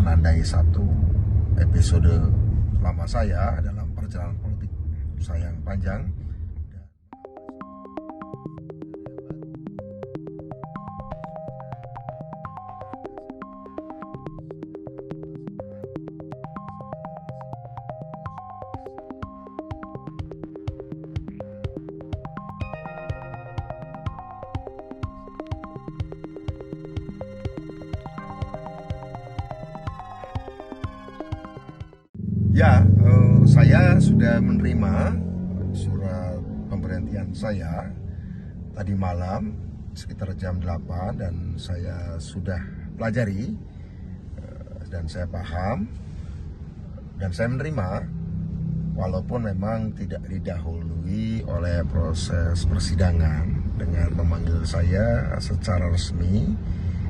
menandai satu episode lama saya dalam perjalanan politik saya yang panjang. Ya, saya sudah menerima surat pemberhentian saya tadi malam sekitar jam 8 dan saya sudah pelajari dan saya paham dan saya menerima walaupun memang tidak didahului oleh proses persidangan dengan memanggil saya secara resmi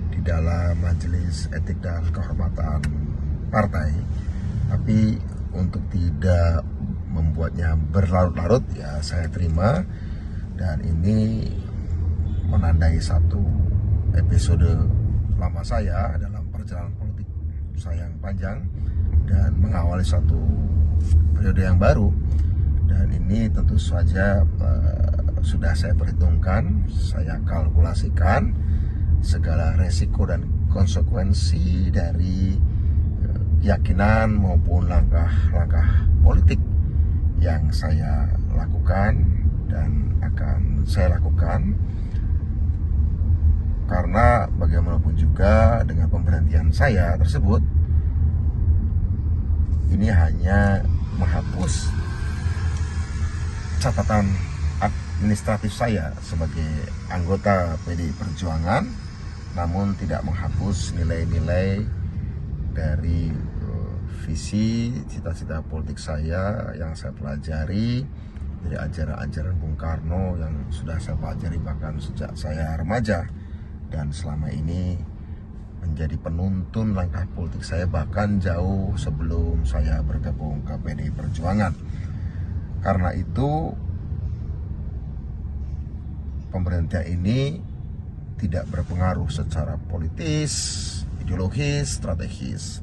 di dalam Majelis Etik dan Kehormatan Partai. Tapi untuk tidak membuatnya berlarut-larut ya saya terima, dan ini menandai satu episode lama saya dalam perjalanan politik saya yang panjang dan mengawali satu periode yang baru. Dan ini tentu saja sudah saya perhitungkan, saya kalkulasikan segala resiko dan konsekuensi dari keyakinan maupun langkah-langkah politik yang saya lakukan dan akan saya lakukan, karena bagaimanapun juga dengan pemberhentian saya tersebut ini hanya menghapus catatan administratif saya sebagai anggota PDI Perjuangan, namun tidak menghapus nilai-nilai dari visi cita-cita politik saya yang saya pelajari dari ajaran-ajaran Bung Karno yang sudah saya pelajari bahkan sejak saya remaja dan selama ini menjadi penuntun langkah politik saya bahkan jauh sebelum saya bergabung ke PDI Perjuangan. Karena itu pemberhentian ini tidak berpengaruh secara politis, ideologis, strategis.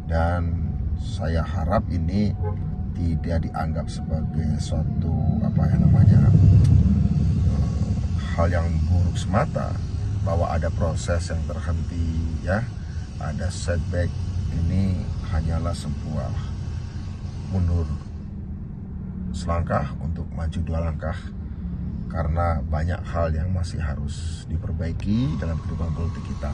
Dan saya harap ini tidak dianggap sebagai suatu hal yang buruk semata, bahwa ada proses yang terhenti ya, ada setback. Ini hanyalah sebuah mundur selangkah untuk maju 2 langkah, karena banyak hal yang masih harus diperbaiki dalam kehidupan politik kita.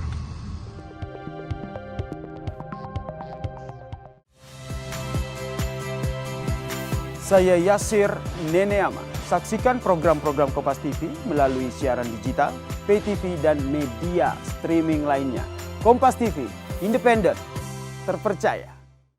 Saya Yasir Neneama. Saksikan program-program Kompas TV melalui siaran digital, pay TV, dan media streaming lainnya. Kompas TV, independen, terpercaya.